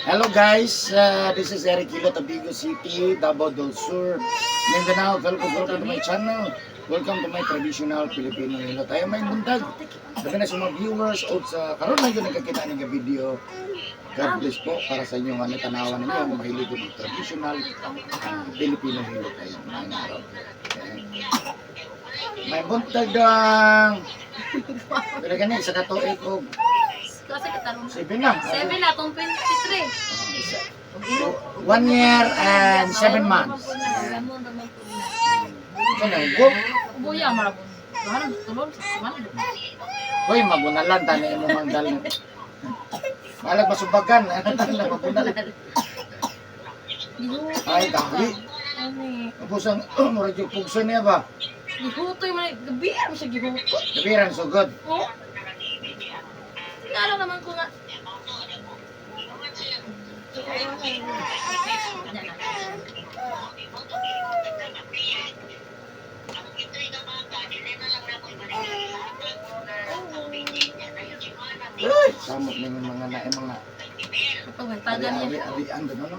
Hello guys, this is Eric Hilo, Tabigo City, Davao del Sur, Mindanao. Welcome to my channel. Welcome to my traditional Filipino Hilo. Tayo may bundag. Sabi na sa mga viewers o sa karon lang yun nagkakita ng video. God bless po para sa inyong tanawan ninyo kung mahilig yung traditional Filipino Hilo tayo. May araw. May buntag ang pero ganyan, isa katuig o Kasi katarong 7 na. 7 na, itong 23. 1 year and 7 months. Ano go? Buya, marabon. Bahan, tulog sa semana. Hoy, mabunalan tani mo mangdal. Malag masubagan, ano tala mabunalan. Ay, dami. Ani, Pusang mura jud pugso niya ba? gihutoy man gabi mo siya gihutoy. Kabiran sugod. Oh. Tingala naman ko nga. Ay, samot ning mga nae mga Pagtagan niya. ari-arian doon ano.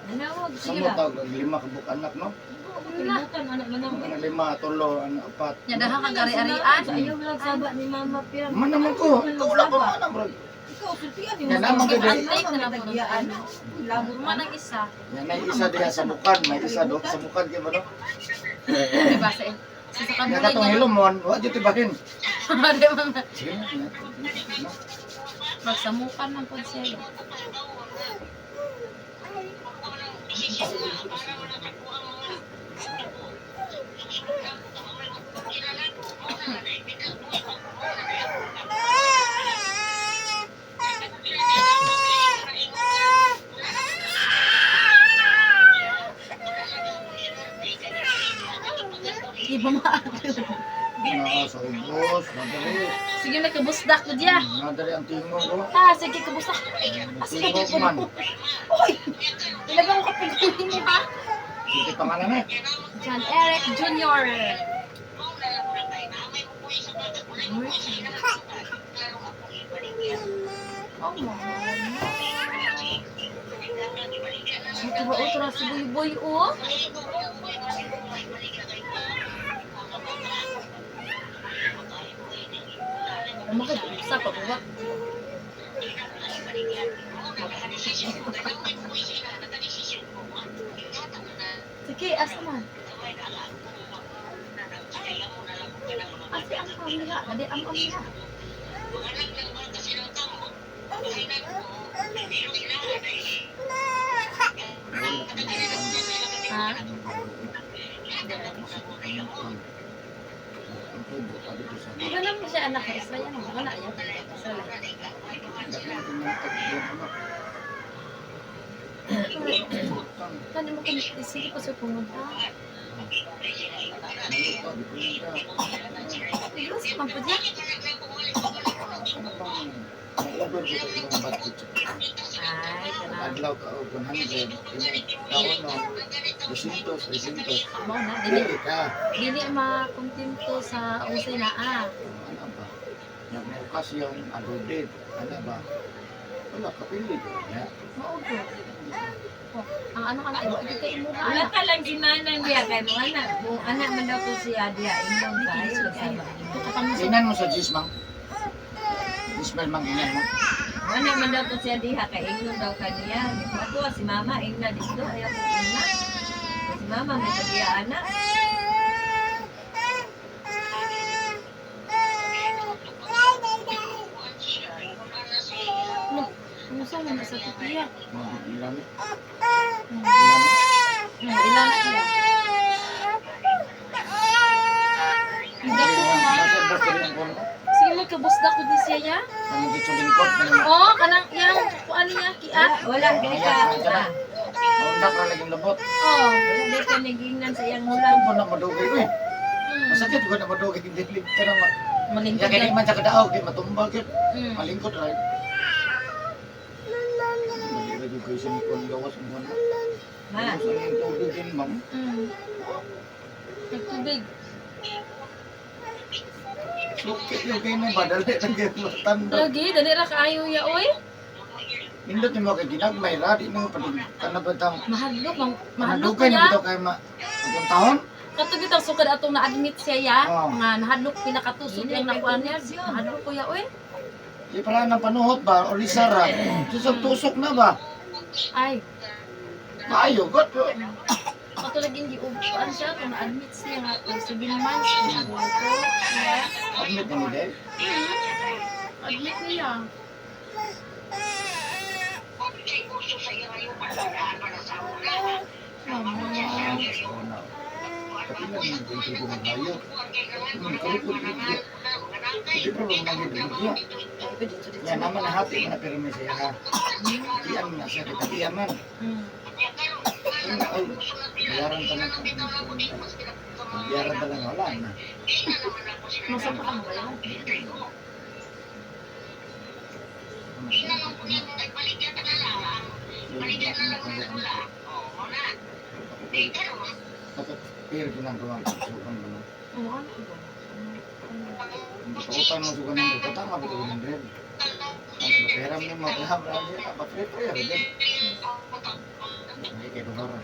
Nanawag Samot tawag ang 5 kabuk anak no. Bukan anak manang. Mga 5, 3, 4. Nya daha ka gari-arian. Ayaw lang sabat ni Mama Pia. Man naman ko. Wala ko man bro. Ikaw, sultian Yan naman gid. Antik na po Tagyaan. Labor man ang isa. Yan ay isa diha sa bukan, may isa do sa bukan kay ba no. Diba sa sa Nga kabulay katong niya. hilomon, wa jud tibahin. Di ba nga? Sige na. Magsamukan man po siya. Di ba maagod? Sa ubos, madali. Sige na kabusdak ko diya. Madali ang tingog ko. Ah, sige kabusdak. Tingog man. Oy! Ilagang ko pagkuhin mo ha? Sige pangalan eh. John Eric Jr. Oh, ito ba utra si Boy Boy oh? Sa pa ba? Sige, asa man? Asa ang pamilya? Adi ang pamilya. Ha? Wala naman siya anak na Israel. Wala yan. Israel. Kani mo kung isili ko sa pumunta. Ilos ka man po diya. Ay, kanang. Adlaw ka og 100. Taon no. 200, 300. Amo na. Dili. Dili ka. Dili makontento sa usay na ah. Ano ba? Yung okasyon, adodid. Ano ba? Wala ka pili. Ya. Maugo. Oh, ang ano ka na iwa dito imo Wala na. ka lang si Manang Pia kay mo anak. Mo anak man daw ko si Adia. Inom tayo sama. Ito ka pang Inan mo sa Gismang. Gismang mang inan mo. Anak man daw ko si Adia kay inom daw kaniya. Ako si Mama ingna dito ayaw ko ingna. Si Mama may tagiya anak. ano sa man sa titiya. Ilan? Ilan siya. Hindi ko ma. Nasa bus ka rin ang Sige magkabusda ko din siya ya. Ang dito lingkod. Oh, kanang yang kuan niya kiat. Wala dili ka. Undak ra laging labot. Oh. Wala dili ka nagingnan sa iyang Ulan hulang. po na madugay ko eh. Masakit ko na madugay hindi lig ka na. Malingkod Ya kaya yan. man sa kadaog di matumbal kit. Mm. Malingkod ra. Malingkod yung kayo sa mikon gawas mo na. Ma. Sa yung tubig din ma'am. Mm. Nagtubig. Sukit yung kayo na ba? Dali lang kayo tanda. Lagi, dali ra kaayo ya, oy. Nindot yung mga ginagmay ra, di na pati kanabadang Mahadlok, mahadlok manadugay na ya. bitaw kayo agong taon. Katugit ang sukad atong na-admit siya ya. Oh. Nga nahadlok pinakatusok yung nakuha niya. Mahadlok ko ya, oy. Di pala ng panuhot ba? O lisara. Tusok na ba? Ay, Maayo, got. katulad yung giubuan siya kung na-admit siya nga 7 months. Mahadlok ko. Yeah. Admit na ni Dave. Admit niya. Mama. Pati lang yung dito ko magayo. Kalipod dito. Hindi pa ba mga dito? Yan naman na hati na pero may siya ha. Diyan na siya kita diyan man. Hmm. Ay, bayaran ka lang. Bayaran ka lang wala na. Masama ka ba yun? Dapat pero ginagawa ko sukan mo na. Oo, ano ba? Hindi pa upan mo sukan ng dito tama ba ito ng red? Ang pera mo mo paham lagi apa prepare din. Hindi kay dogara.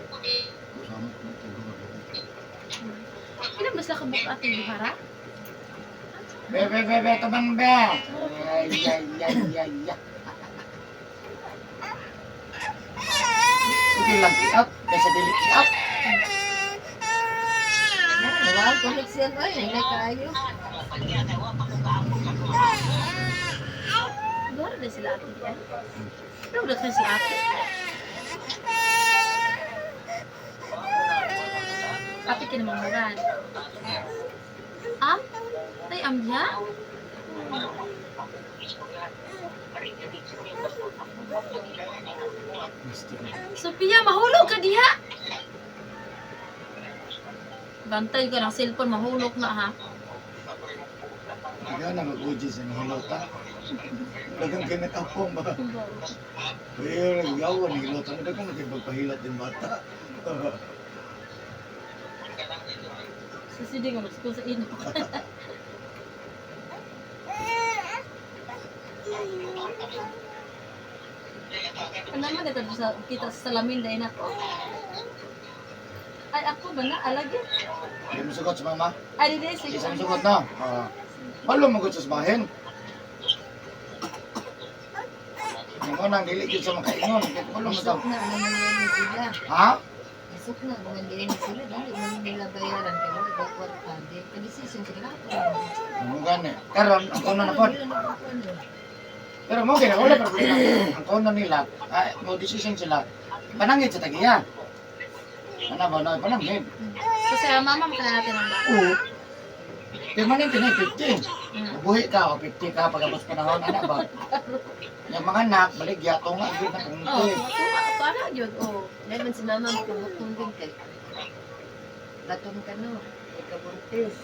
Sama ko ito dogara. Ilan ba sa kabuk ate Luhara? Be tabang be. Ay ya. Sige lang kiat, kaysa dili kiat. Wala connection oy, hindi kaayo. Luhara din sila ate yan. Pero ulit na si ate. Ate kinamamaran. Am? Ay, am niya? Sophia, mahulog ka diha! Bantay ka ng cellphone, mahulog na ha. Ikaw na mag-uji sa nihilota. Dagang kinakapong ba? Pero nagawa nihilota. Dagang nakipagpahilat din bata. Susiding ang gusto sa ino. Ano naman ito sa kita sa salamin dahil ako? Ay, ako ba na? Alagi? Hindi mo sugot sa mama? Ay, hindi. Sige. Isang sugot na. Malo mo sa smahin. Yung unang diligid sa makaingon. Kaya malo mo daw. Isok na naman din sila. Ha? Isok na naman din sila. Dali man nila bayaran kay wala daw kwarta. Di ka-decision sila. Ano gani? Karon, ang kuna na po. Pero mo kaya wala problema. Ang kuna nila, mo decision sila. Panangit sa tagiya. Ano ba na panangit? Kasi mama makana natin ang bata. Oo. Permanente na 50. Buhi ka o 50 ka pagkapos panahon ana ba? Yung mga anak, baligya, tunga, yun na kung Oh, tuwa. Para yun. Oh. Dahil man si mama magkabutong din kay. Gatong ka no. Ikabuntis.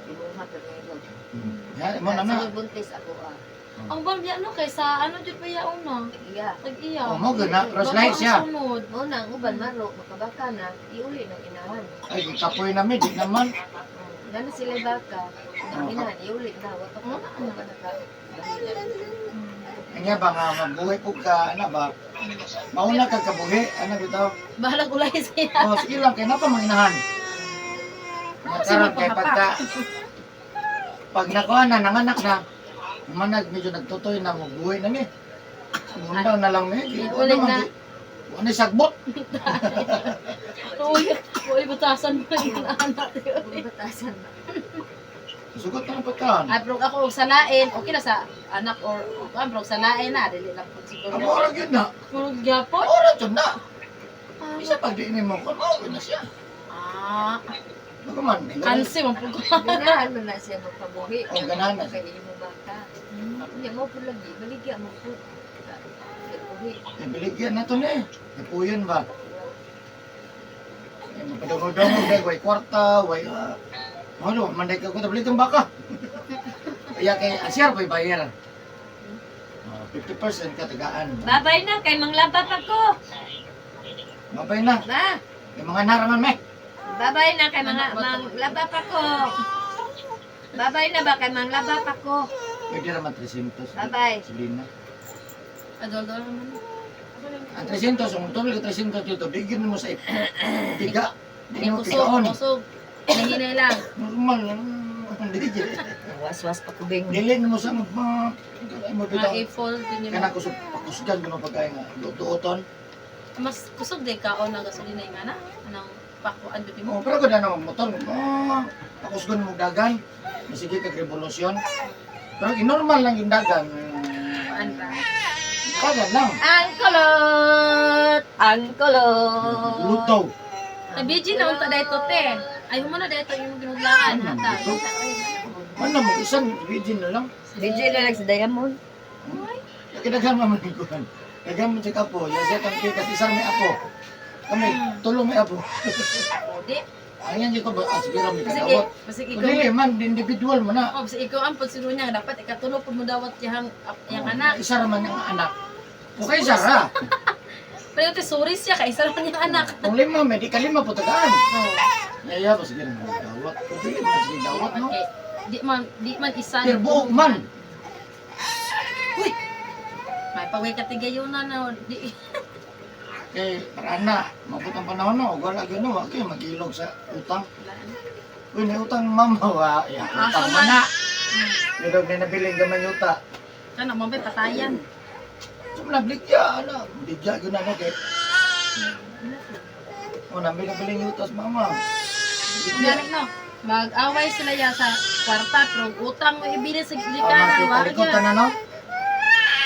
Imuha ka ngayon. Yan, mo na na. Sa buntis ako Ang bambya no kaysa ano jud pa yaon no. Iya. Tag-iya. Oh, mo gana, cross-light siya. Sunod. Mo na ang uban maro makabaka na iuli ng inahan. Ay, kapoy na di naman. Gana sila baka. Ang inahan iuli na wato mo na ano ba naka. Kanya ba nga, mabuhay po ka, ano ba? Mauna ka kabuhi, ano bitaw? Bahalag ulay siya. O, sige lang, kaya na pa manginahan. Nagkaroon kay pagka, pag nakuha na, nanganak na, manag, medyo nagtutoy na, mabuhay na ni. Mundaw na lang ni. Ulit na. Ano sagbot? Uy, batasan mo yung anak. Batasan na. Sugot na ng pagkaan. Ay, bro, ako sa lain, okay na sa anak or bro, sa lain na, dili lang po siguro. Ang oras yun na. Puro gyapon? Oras yun na. Isa pag diinin mo, kung okay na siya. Ah, Ano man? kansi mo po. Ganahan mo na siya magpabuhi. Oh, ganahan na. Kaya mo baka. Hindi mo po lagi. Baligya mo po. Buhi. Biligyan na to na eh. Ipuyan ba? Mapadungog-dungog dahil way kwarta, way... Ano, manday ka ko tablit yung baka. Kaya kay asyar pa bayar. 50% katagaan. Babay na kay manglaba pa ko. Mabay na. Na. Yung mga naraman me. Babay na kay mga manglaba pa ko. Babay na ba kay manglaba pa ko? Pwede naman 300. Bye-bye. Silina. Adol-dol naman. Ang 300, kung tuloy ka 300 dito, bigyan mo sa piga. Hindi mo Kusog, pigaon. kusog. Nahinay lang. Normal lang. Hindi. Was-was pa ko bing. Dili mo sa mo Mga bitaw. i-fold din yung Kana kusog pakusgan ko pagkain nga lutuoton. mas kusog din kaon na gasolina yung ana. Anong pakuan din Oh, mo. pero kada na motor, pakusgan mo dagan. Sige kag revolusyon. Pero normal lang yung dagan. Kuan ra. Dagan lang. Ang kulot! Ang kulot! Luto. Sa BG na unta dahito te. Ay mo na dahito yung ginuglaan hata. Ano mo isang virgin na lang. DJ na lang sa Diamond. Kailangan mo man ko. Kailangan mo sa kapo. Ya sa tangke kasi isa may apo. Kami tulong may apo. Di. Ayan di ko ba aspira mi Sige, kadawat. basig Kung ikaw. dili man individual mo na. Oh, basig ikaw ang pagsulo niya dapat ikatulo pud mo dawat yang anak. Isa raman yung anak. Okay, Sara. Pero te sorry siya kay isa lang yung anak. Kung lima, may di ka lima po tagaan. Oh. Naya, ba sige naman dawat. Kung dili man sige dawat, no? Okay. Di man isa. Pero buok man. Uy. May paway katigayon na di. Kay, para na, mabot ang panahon no, wala gano'n, wala kayo mag-ilog sa utang. Uy, may utang mama, wa. Ya, utang man na. Nilog na nabiling gamay yuta. Kana mo ba patayan? So, nabligya, ano, bigya yun ano, kay. O, nabiling yuta sa mama. Bigya. Gani no. Mag-away sila ya sa kwarta pero utang mo ibili sa O, gilikanan wa makita na, no?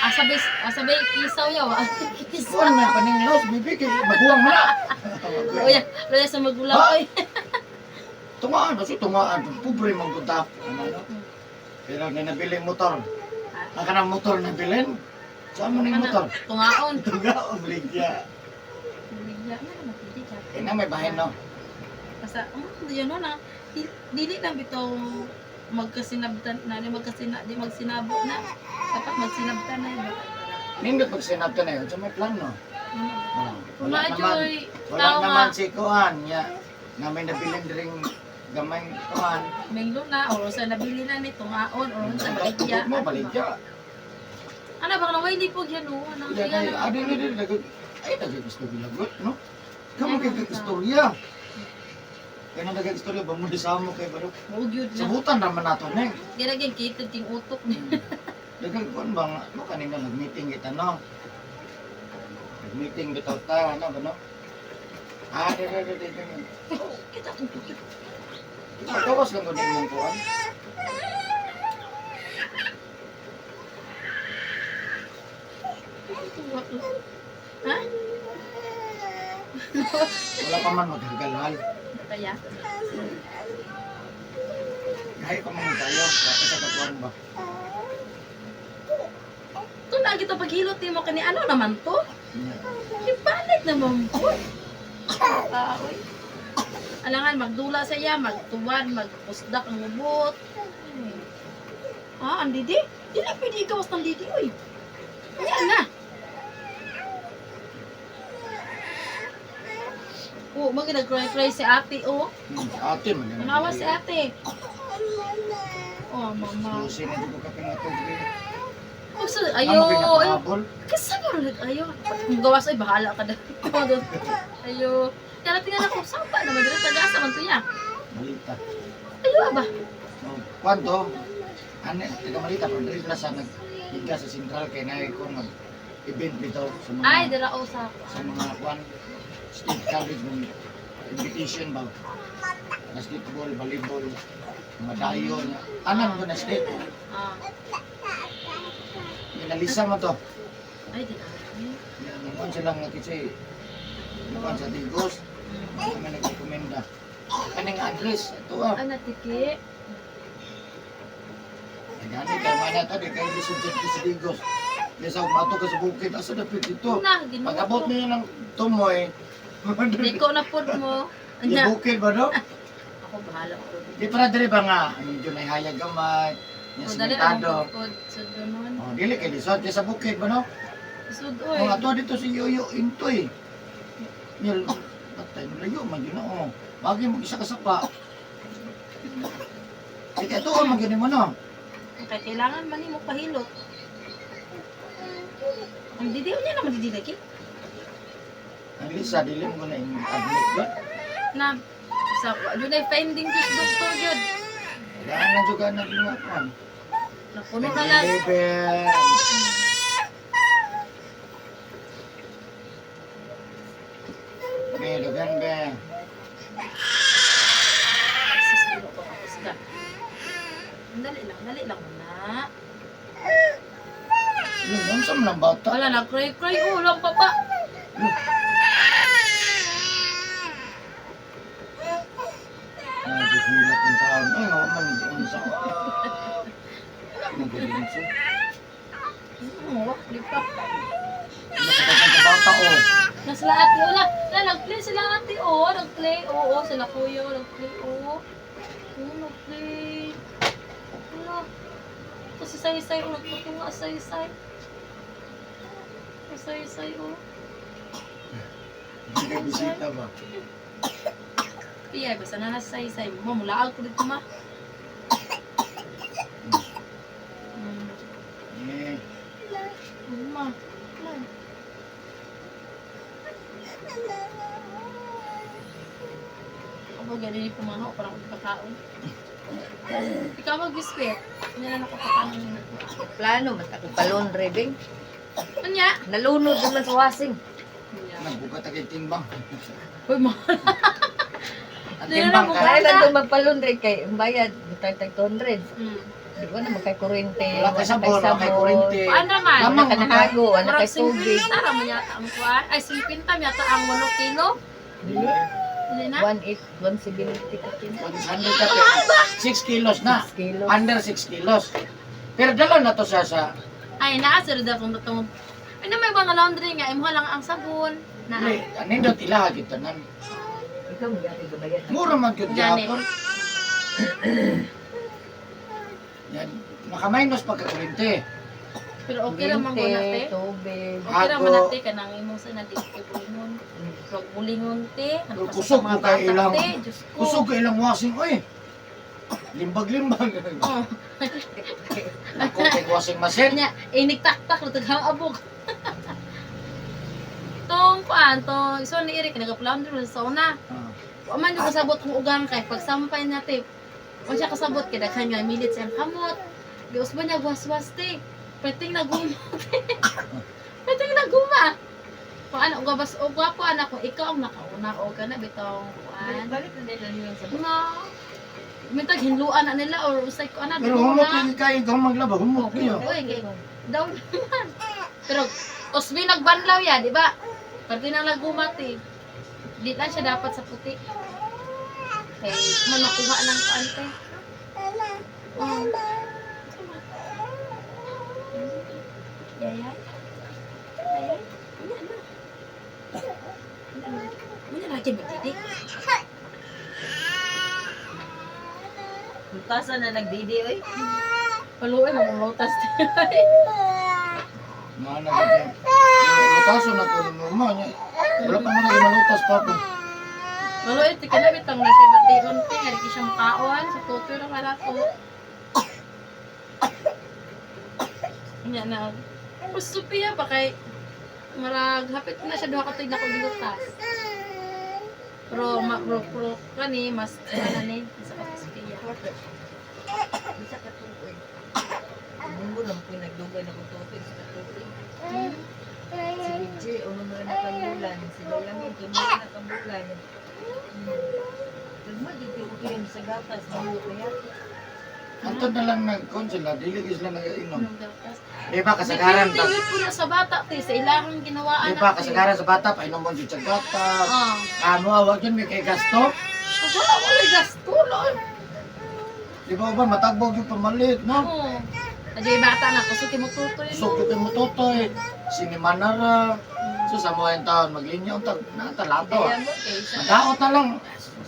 Asabay kisaw ya wa. Kuan may paninglaos, bibi, kay maguwang mo na. Loya sa magulang Ha? oy. Tungaan, kasi tungaan, pobre mong punta. Ano, no? Pero nabiling motor. Ang kanang motor nabilin, saan mo ning motor? Tungaon. Tuga, obligya. Bigya na naman hindi ka. Kaya na may bahay, no? Basta yun no na dili lang bitaw magkasinabtan na di magsinabo na. Dapat magsinabtan na yun. Nindot pag sinabta na yun, so may plan, no? Kung Wala naman, na-joy, wala tao naman nga, si Kuan, ya, na may nabilin ring gamay Kuan. menglo na, o sa nabili na ni tungaon, o sa baligya. Tugod mo, baligya. Ano ba, naway di po yan, o. Ano Ya, kaya kay, naman? ay, nagag-istorya lagot, no? Kamu nagag-istorya. Kaya nang nagag-istorya, ba mo disamo kay Baro? Bugyod na. Sabutan naman nato, Neng. Ginagin kitid ting utok ni. Dagang Kuan bang, no, kanina nag-meeting kita, no? Nag-meeting bitaw ta, ano ba, no? Kita tutukin. Kawas lang ko din yung Kuan. Ha? Wala pa man maghagalhal. Kaya? Kahit pa man tayo, wala sa katuan ba? Ito na kita paghilot mo kani ano naman to? Ipalit naman po. Oy. Alangan magdula sa iya, magtuwad, magpusdak ang ubot. Ah, ang didi? Dili pwede ikaw ang didi, oy. Kaya na. Oh, nag-cry si ate, oh. Ate man yan. Manawa si ate. Oh, mama. Susi na dito ka pinatubig. Oh, so, Amo ayo. pinakahabol. Kasi ba ayo. Kung gawas ay bahala ka na. Ayo. Kaya tingnan ako, sapa naman dito tagasa man to niya. Malita. Ayo ba? So, kwanto? Ane, taga malita, pero dito na sa naghiga sa sentral kay na ko mag-event dito sa mga Ay, dira sa kwan state college ng invitation ba? Basketball, volleyball, mga dayo niya. Anan ko na state. Ah. Inalisa mo to. Ay, dira. Nung sila nga kasi nung sa Digos, kami nag-rekomenda. Kaning address, ito ah. Ana tiki. Gani kay mana to, di kayo subject sa Digos. Kaya sa umato ka sa bukid, asa na pwede ito. Na, ginoo. Pag-abot niyo ng tumoy, Di ko na pud mo. di Anya. bukid ba no? Ako bahala ko. Di para diri ba nga, medyo na hayag gamay, yung O dali simentado. ang pud sa ganon. Oh, dili kay lisod kay sa bukid ba no? Sud Kung oy. ato dito si Yoyo Intoy. Yel, patay mo layo man yun oh. Bagi mo isa ka sapa. Sige, tuon magini mo no. Kaya kailangan man mo pahilot. Ang didiw niya naman didilaki. Ang Lisa, dilim ko na yung admit ba? Na, sa, yun ay finding this doctor yun. Kailangan na juga naglumapan. Napuno na lang. Liver. Be, dugan be. Sisilo ko kapos ka. Dali lang muna. Yung sa mga bata. Wala, nag-cry-cry. Ulang papa. Nagugulat ng taon. Ay, naman, hindi ko sa... Nagugulat siya. Di pa. Nakatasan sa bata, oh. Na sila ate, wala. Nag-play sila ate, oh. Nag-play, oo. Sila kuya, nag-play, oo. Oo, nag-play. Wala. Ito si Say-Say, oh. Nagtutunga Say-Say. Say-Say, oh. Hindi ka bisita ba? Iya, basta na nasa Say-Say. Mamulaag ko dito, ma. Eh, Ma. Ako ganun yung pumahaw, parang pagkakaon. Ikaw mag-biskwit. Hindi na nakapakaon yun. Plano, mas ako palon, Rebing. Anya? Nalunod naman sa wasing. nagbukat agad timbang. Uy, ma. Ang Hindi na timbang nabukat. ka. Kaya lang doon magpalon, Re, kay ang bayad, tag 200. Hmm. Di ba naman kay kurente, Wala kay sabon, wala kay kurente. Paano naman? Wala Lamang ka nahago, wala kay Murag tubig. 50 naman yata ang kuwan. Ay, 50 yata ang 1 kilo. Hindi na? 170 ka kilo. 100 ka 6 kilos na. 6 kilos. Under 6 kilos. Pero dalaw na to sa Ay, naasir daw kung itong... Ay, na may mga laundry nga. Imuha lang ang sabon. Na, nindot ilaha kita nan. Ikaw mo yata gabayan. Mura man gyud Gani. gyapon. Yan, makamainos pagkakurente. pero okay lang man ko Kuryente, nate. tubig. Okay lang Ako- man nate. Kanang imong sa nagkikibulingon. Huwag bulingon te. Ano pa Kusog sa mga mo kay bata ilang- te. Diyos ko. Kusog ka ilang washing oy. Limbag-limbag. Oh. Ako kay washing machine. Kanya, iniktak-tak. Lutag abog. Tong paan, to, iso ni Eric, nagapulaon din sa sauna. Ah. Waman yung kasabot kong ugang kay pagsampay natin. Kung siya kasabot, kaya daghan nga milit siyang kamot. Gius ba niya was-was te? Pwedeng naguma te. Pwedeng naguma. Kung ano, ugwa po anak ko, ikaw ang nakauna o ka na bitong kuan. Balik na nila yun sa No. Mintag hinluan na nila or usay ko ana Pero humok lagi kayo ikaw maglaba, humok kayo. Uy, kay daw naman. Pero osmi nagbanlaw ya, di ba? Pati nang nagumati. Di lang siya dapat sa puti. Kaya man makuha ng kaante. Oh. Yayay. Yayay. Muna lagi magdidik. Putasan na nagdidi, oy. Paluoy, mamulutas. Mana gid. Lutaso na ko mo nya. Wala pa man malutas pa ko. Paluoy, tika na bitang na siya bation. Tingari ki siyang kaon. Sa tutoy lang wala ko. Nya na. Gusto piya pa kay marag hapit na siya duha ka tig na ko gilutas. Pero pro kani mas ano ni sa kapiya. Bisa ka tuloy. Munggo lang po nagdugay na kung tubig sa katubig. Si BJ, uno na rin nakambulan. Si Bayamin, tuno na nakambulan. Nagmad, hindi ko kayo sa gatas. Mamulo kaya. Anto na lang nagkonsula, dili gis lang nag-inom. Anong gatas? Di ba kasagaran Depende ta? yun po na sa bata te sa ilahang ginawaan Di ba kasagaran sa bata pa inom mo jud sa gata. Ah. Amo awag yun may kay gasto. Wala gasto lol. Di ba ba matagbog yung pamalit, no? Oo. Adyo bata na kusuki mo tutoy. So kay mo totoy, sinimanara. So sa mo yung taon maglinyo tag natalato. Kaya mo, kay isa. Madaot na lang.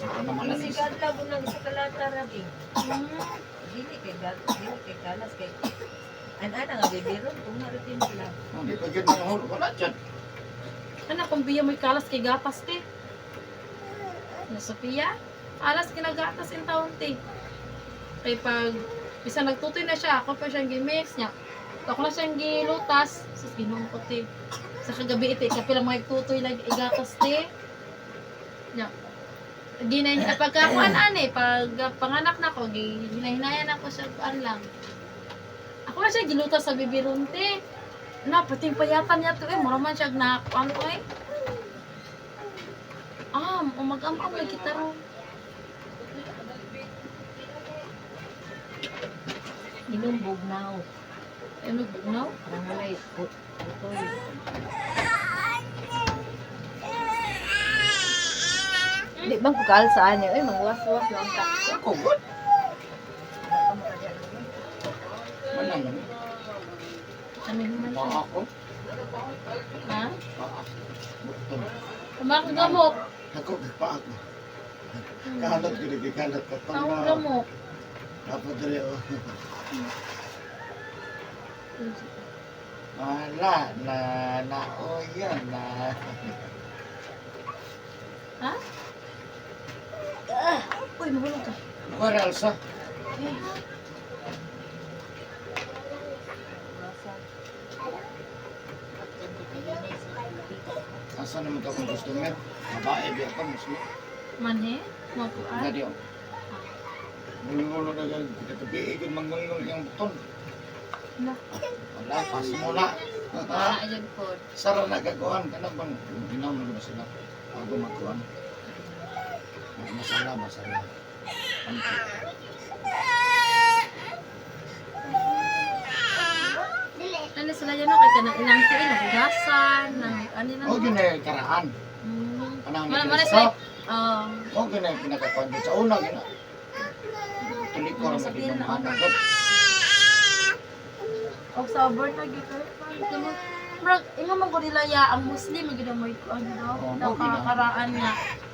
Ano naman lang. Kasi kadlaw ng isa kalata rabi. Hmm. Dili kay gatas, dili kay kalas kay. Ana nga bibiron kung maritin sila. Hindi pa yun mga hulo. Wala dyan. Ano kung biya mo'y kalas kay gatas te? Na Sophia? Alas kinagatas in taon te. Kaya pag isa nagtutoy na siya, ako pa siyang gimix niya. Ako na siyang gilutas, sus ginungkot eh. Sa kagabi ito, kapilang mga tutoy lang igatas te. Niya. Pagkakuan eh, pag panganak na ko, hinahinayan ako siya lang. Ako na siya gilutas sa bibiron te. Na, pating payatan niya to eh, muraman siya nakuan ko eh. Umag-amang lagi taro. Inom bugnaw. Ano, bugnaw? Parang wala putoy. Di bang kukalsaan niya? Mangwas-was lang ka. Ako, good. Wala naman. Ano naman siya? Baka ako. Ha? Baka ako. Bukton. Kumakang gamot. Ako, pa ako. Kalat ko, nagkikalat ka pa Ang na. gamot. Napadali ako. Wala, o yan, Ha? Uy, mahulog ka. Kuwari, Elsa. Eh, Asa naman ka kung customer? Babae, biya ka, muslim. manhe? Mapuan? Gadi o. Ngulungulo na gan, kita tabiigin, manggulungulo yung buton. Na. Wala, pas mo na. Wala dyan po. Sara na gagawan ka na bang ginaw na ba sila bago magkuhan? Masala, masala. Ano sila dyan no? Kaya ka ng ilang tiin, nahugasan, ng ano na. O yun eh, karaan. Panahon ni Mana Cristo. sa, O yun eh, pinakakuhan dito. Sa una, gina. Tuloy ko rin magiging mahanagot. o sa abort na gito. Bro, inga man ko nila ya, ang Muslim, magiging mo ito, ano daw, Oo, nakakaraan nga,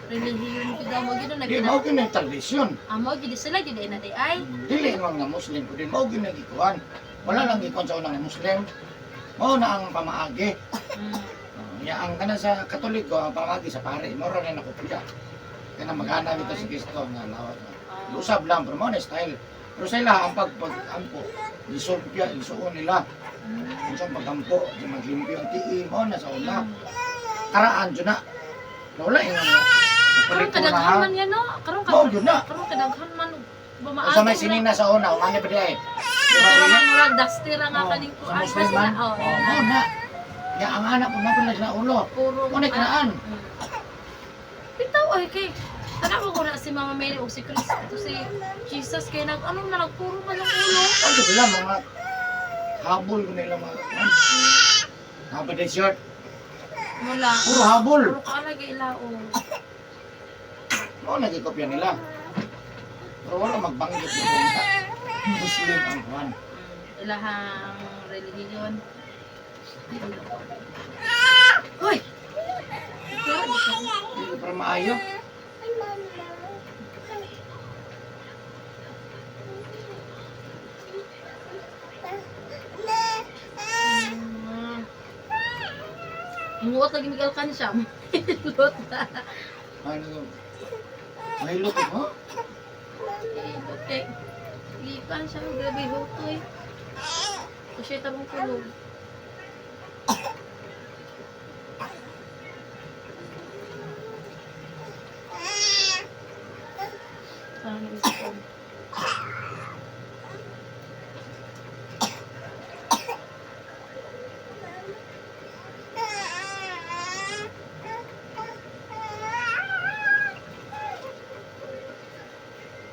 relihiyon ko daw, magiging Di, mao yun eh, tradisyon. Amo, gidi sila, gidi na di ay. Dili nga nga Muslim ko din. Mao yun eh, gikuhan. Wala lang gikuhan sa unang Muslim. Mao na ang pamaagi. Ya ang kana sa Katoliko ang pamagi sa pare, mora rin ako pila. Kana magana dito si Kristo nga lawat na. Usab lang pero mo na style. Pero sa ila ang pagpag-ampo, isumpya, isuon nila. Kung saan pagampo, di maglimpyo ang tii, mo na sa una. Karaan dyan na. Wala yung ano. Karong kadaghan man yan, no? Karong Oo, yun na. Karong kadaghan man, Kung sa may sinina sa una, umani pa di ay. Karong man murag dastira nga Sa kalingkuan pa Muslim sila. man, Oh, mo na. Ya ang anak ko na pala sa ulo. puro. Mo na kanaan. Bitaw ay kay. Tanawa ko na si Mama Mary o si Cristo, si Jesus kay ano na nagpuro man ang ulo. Ano sila mga habol ko nila mga habol de short. Wala. Puro habol. Puro kaalagay ilao. Mo nagikopya nila. Pero wala magbanggit dito sa Muslim ang kuhan. Ilahang religiyon. Hoy! Hindi para maayo. Muot lagi Miguel kan siya. Lot na. Ano? May luto mo? Okay. Likan siya. Grabe hotoy. Kasi tabong kulog. Parang ito.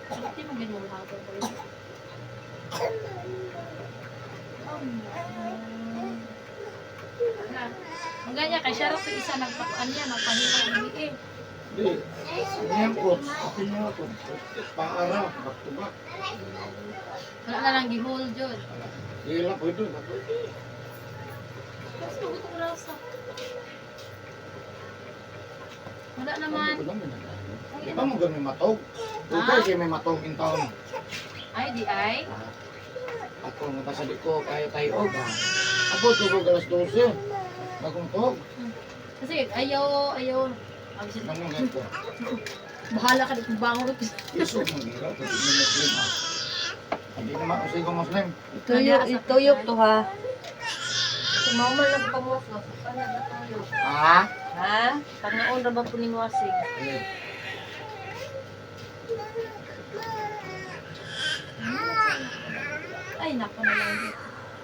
Hindi mo ginulaga ba yun? Ang ganyan, kay Sharap yung isa nagpakuan niya, nagpahirap ng eh. Hindi. Ano po? Akin niya po. Paara. Back-to-back. Wala na lang gihol, Jod. Hila po ito. Kasi ito ko rasa. Wala naman. Di ba mo ganun matog? Ito Ah? siya may matog in taon. Ay, di ay. Ako matasali ko kaya tayo ba? Ako tulog alas 12. Bagong tog. Kasi ayaw. Ang sila. Nang ganito. Bahala ka dito bangon. Yeso mong hirap. Kasi may Muslim ha. Hindi naman kasi kung Muslim. Ituyok to ha. Sumauman lang pamuswas. Paano na tuyok? Ha? Ha? Pag naon ra ba po ning wasig? Eh, Ay, naku na lang.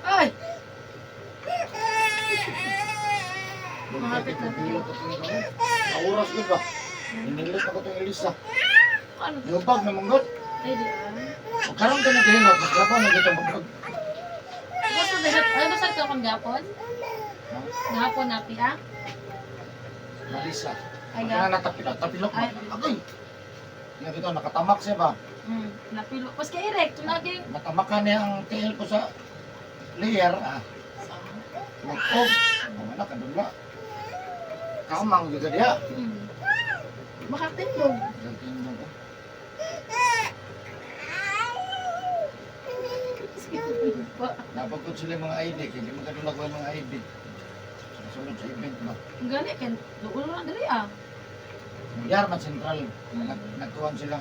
Ay! Mahapit na Nahilot ako ng kamay. Nauras ko ba? Hinilot ako itong Elisa. Ano? Yubag na monggot. Ay, di ah. Magkaroon ka na gahilot. Maglabaw na dito monggot. Gusto dahil, ay, basta ito akong gapon? Gapon na, piha? Marisa. Ay, Magkana natapilok. Tapilok ba? Ay. Agoy. Nga dito, nakatamak siya ba? Napilo. Pas kay Eric, tulaging. Matamakan niya ang tiil ko sa layer. Mag-off. Ang anak, andun na. Kamang juga dia. Makatindog. Tingnan ko. Napagod sila yung mga ID. Hindi magkadulag ko yung mga ID. Sunod sa event ba? Ang gani, kan, doon lang dali ah. Yarman Central. Nagtuwan sila.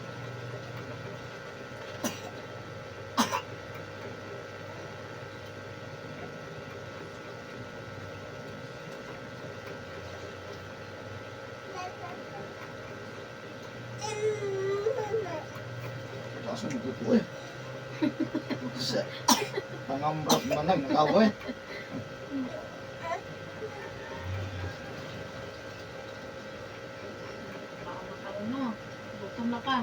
Kaso nagtuto eh. Pangambrot man lang, nakawa eh. Ano, gutom na ka.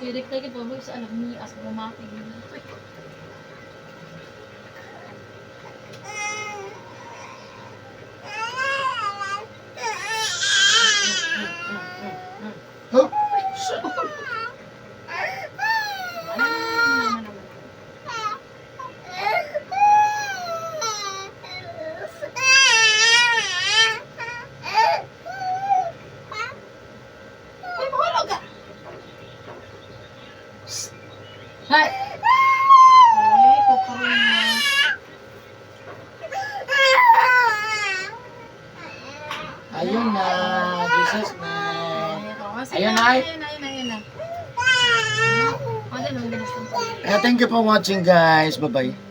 Eric lagi po mo sa alam ni as bumati dito. Huh? Ay, mahulog ka! Hay! Ay, kukurong mo. Ayun na, Jesus na. Ayun Ayun, na. ay. Ayun na. Ano nang ginas ng Thank you for watching guys. Bye-bye.